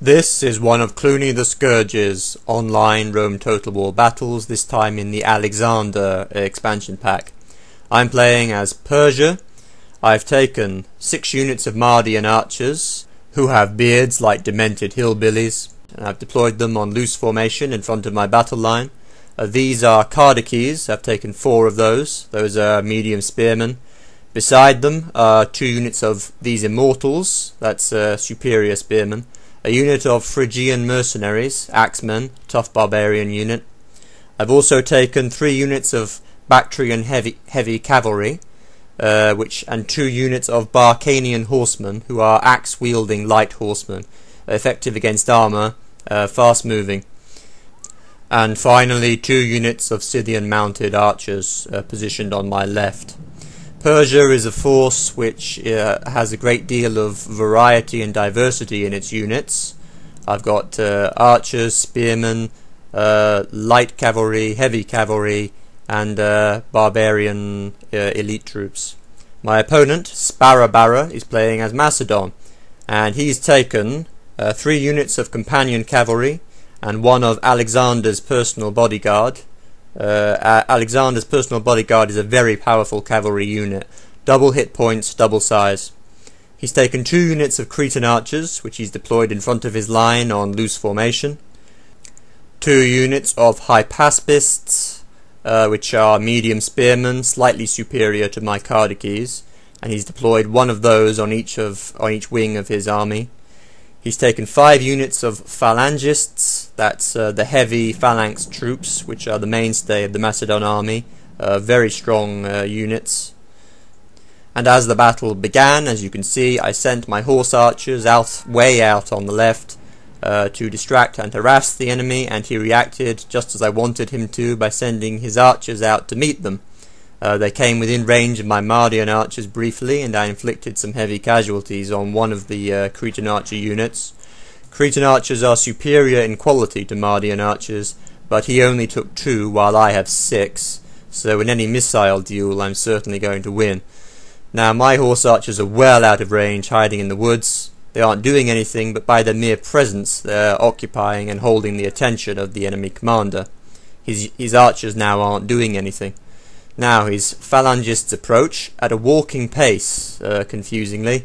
This is one of Cluny the Scourge's online Rome Total War battles, this time in the Alexander expansion pack. I'm playing as Persia. I've taken 6 units of Macedonian archers, who have beards like demented hillbillies, and I've deployed them on loose formation in front of my battle line. These are Cardakes. I've taken 4 of those. Those are medium spearmen. Beside them are 2 units of these immortals, that's superior spearmen. A unit of Phrygian mercenaries, axemen, tough barbarian unit. I've also taken 3 units of Bactrian heavy cavalry, and 2 units of Barcanian horsemen, who are axe-wielding light horsemen, effective against armour, fast-moving. And finally 2 units of Scythian mounted archers positioned on my left. Persia is a force which has a great deal of variety and diversity in its units. I've got archers, spearmen, light cavalry, heavy cavalry, and barbarian elite troops. My opponent, Sparabara, is playing as Macedon, and he's taken 3 units of companion cavalry and 1 of Alexander's personal bodyguard. Alexander's personal bodyguard is a very powerful cavalry unit, double hit points, double size. He's taken 2 units of Cretan archers, which he's deployed in front of his line on loose formation, 2 units of Hypaspists, which are medium spearmen, slightly superior to my Cardakes, and he's deployed 1 of those on each wing of his army. He's taken 5 units of Phalangists, that's the heavy phalanx troops, which are the mainstay of the Macedon army, very strong units. And as the battle began, as you can see, I sent my horse archers way out on the left to distract and harass the enemy, and he reacted just as I wanted him to by sending his archers out to meet them. They came within range of my Macedonian archers briefly, and I inflicted some heavy casualties on 1 of the Cretan archer units. Cretan archers are superior in quality to Macedonian archers, but he only took 2 while I have 6, so in any missile duel I'm certainly going to win. Now my horse archers are well out of range, hiding in the woods. They aren't doing anything, but by their mere presence they're occupying and holding the attention of the enemy commander. His archers now aren't doing anything. Now his phalangists approach at a walking pace, confusingly.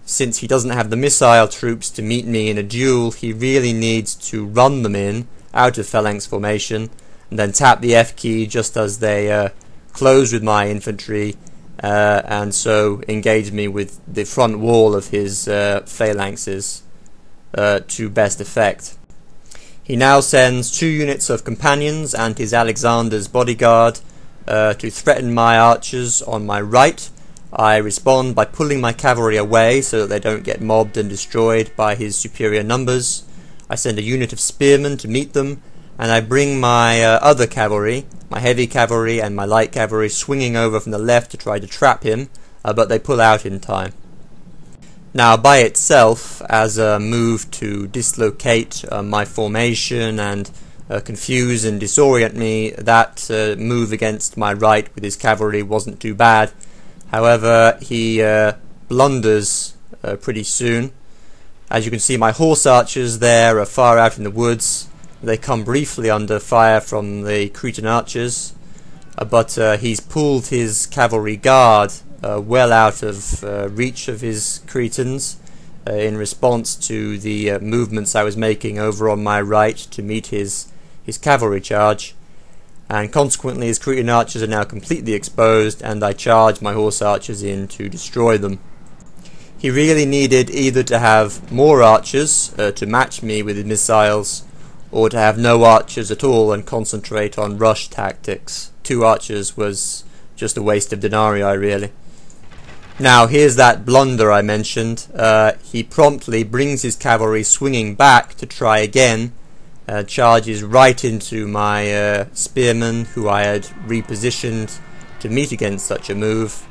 Since he doesn't have the missile troops to meet me in a duel, he really needs to run them in, out of phalanx formation, and then tap the F key just as they close with my infantry, and so engage me with the front wall of his phalanxes to best effect. He now sends 2 units of companions and his Alexander's bodyguard to threaten my archers on my right. I respond by pulling my cavalry away so that they don't get mobbed and destroyed by his superior numbers. I send a unit of spearmen to meet them, and I bring my other cavalry, my heavy cavalry and my light cavalry, swinging over from the left to try to trap him, but they pull out in time. Now by itself, as a move to dislocate my formation and confuse and disorient me, that move against my right with his cavalry wasn't too bad. However, he blunders pretty soon. As you can see, my horse archers there are far out in the woods. They come briefly under fire from the Cretan archers, but he's pulled his cavalry guard well out of reach of his Cretans in response to the movements I was making over on my right to meet his cavalry charge, and consequently his Cretan archers are now completely exposed, and I charge my horse archers in to destroy them. He really needed either to have more archers to match me with his missiles, or to have no archers at all and concentrate on rush tactics. 2 archers was just a waste of denarii, really. Now here's that blunder I mentioned. He promptly brings his cavalry swinging back to try again, charges right into my spearmen, who I had repositioned to meet against such a move,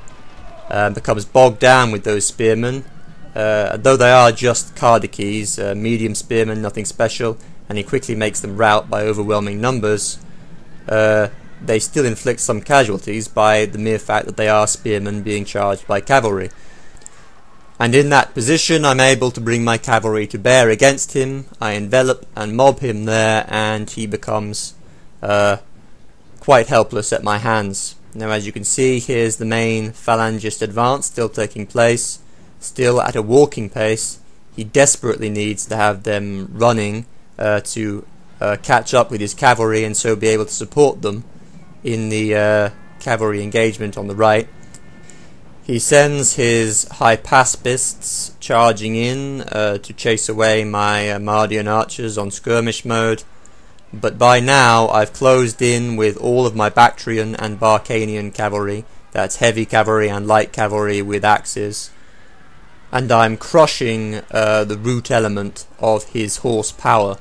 becomes bogged down with those spearmen, though they are just Cardakes, medium spearmen, nothing special, and he quickly makes them rout by overwhelming numbers. They still inflict some casualties by the mere fact that they are spearmen being charged by cavalry. And in that position I'm able to bring my cavalry to bear against him. I envelop and mob him there, and he becomes quite helpless at my hands. Now, as you can see, here's the main phalangist advance still taking place, still at a walking pace. He desperately needs to have them running to catch up with his cavalry and so be able to support them in the cavalry engagement on the right. He sends his hypaspists charging in to chase away my Mardian archers on skirmish mode, but by now I've closed in with all of my Bactrian and Barcanian cavalry, that's heavy cavalry and light cavalry with axes, and I'm crushing the root element of his horsepower.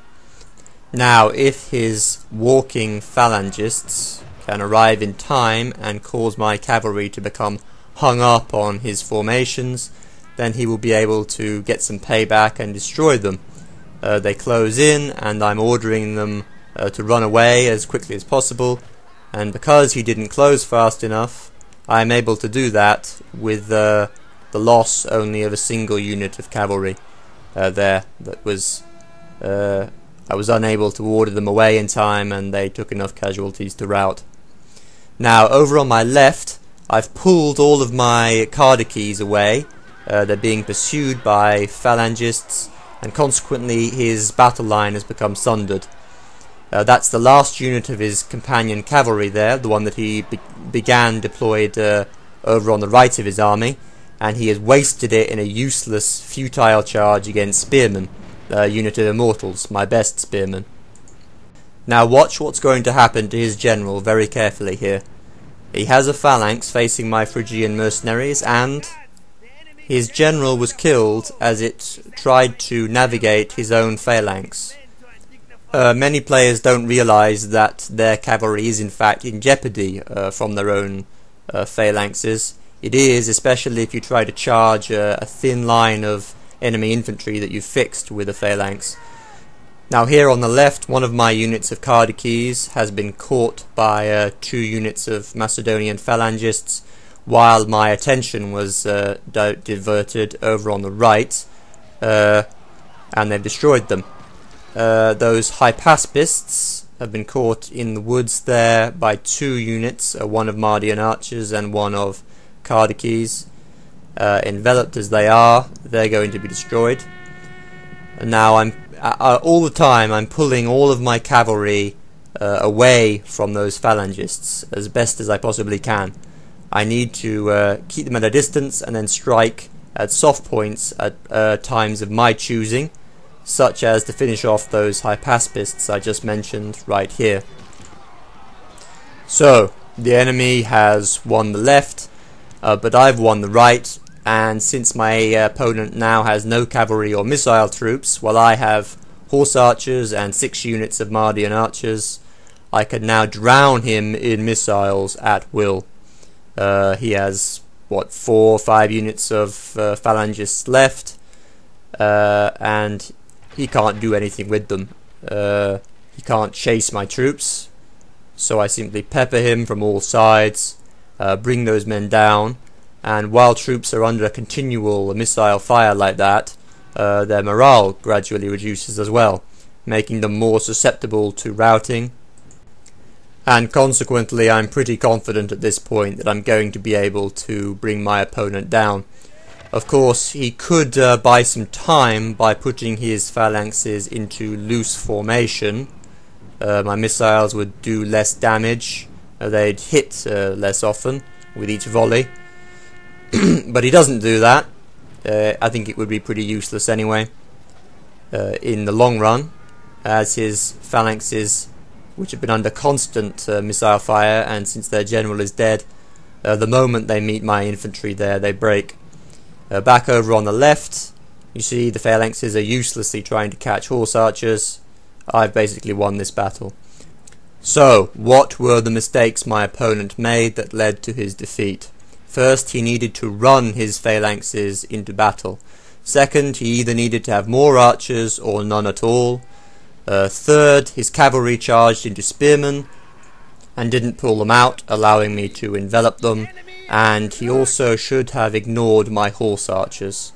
Now, if his walking phalangists can arrive in time and cause my cavalry to become hung up on his formations, then he will be able to get some payback and destroy them. They close in, and I'm ordering them to run away as quickly as possible, and because he didn't close fast enough, I'm able to do that with the loss only of a single unit of cavalry there. That was I was unable to order them away in time, and they took enough casualties to rout. Now, over on my left, I've pulled all of my Cardaces away. They're being pursued by phalangists, and consequently his battle line has become sundered. That's the last unit of his companion cavalry there, the one that he began deployed over on the right of his army, and he has wasted it in a useless, futile charge against spearmen, unit of immortals, my best spearmen. Now watch what's going to happen to his general very carefully here. He has a phalanx facing my Phrygian mercenaries, and his general was killed as it tried to navigate his own phalanx. Many players don't realize that their cavalry is in fact in jeopardy from their own phalanxes. It is, especially if you try to charge a thin line of enemy infantry that you've fixed with a phalanx. Now here on the left, one of my units of Cardaces has been caught by 2 units of Macedonian phalangists, while my attention was diverted over on the right, and they've destroyed them. Those hypaspists have been caught in the woods there by 2 units, one of Mardian archers and one of Cardaces. Enveloped as they are, they're going to be destroyed. And now all the time I'm pulling all of my cavalry away from those phalangists as best as I possibly can. I need to keep them at a distance and then strike at soft points at times of my choosing, such as to finish off those hypaspists I just mentioned right here. So the enemy has won the left, but I've won the right, and since my opponent now has no cavalry or missile troops, while I have horse archers and 6 units of Mardian archers, I can now drown him in missiles at will. He has, 4 or 5 units of phalangists left, and he can't do anything with them. He can't chase my troops, so I simply pepper him from all sides, bring those men down, and while troops are under a continual missile fire like that, their morale gradually reduces as well, making them more susceptible to routing, and consequently I'm pretty confident at this point that I'm going to be able to bring my opponent down. Of course, he could buy some time by putting his phalanxes into loose formation. My missiles would do less damage, they'd hit less often with each volley. But he doesn't do that. I think it would be pretty useless anyway in the long run, as his phalanxes, which have been under constant missile fire, and since their general is dead, the moment they meet my infantry there, they break. Back over on the left, you see the phalanxes are uselessly trying to catch horse archers. I've basically won this battle. So, what were the mistakes my opponent made that led to his defeat? First, he needed to run his phalanxes into battle. Second, he either needed to have more archers or none at all. Third, his cavalry charged into spearmen and didn't pull them out, allowing me to envelop them. And he also should have ignored my horse archers.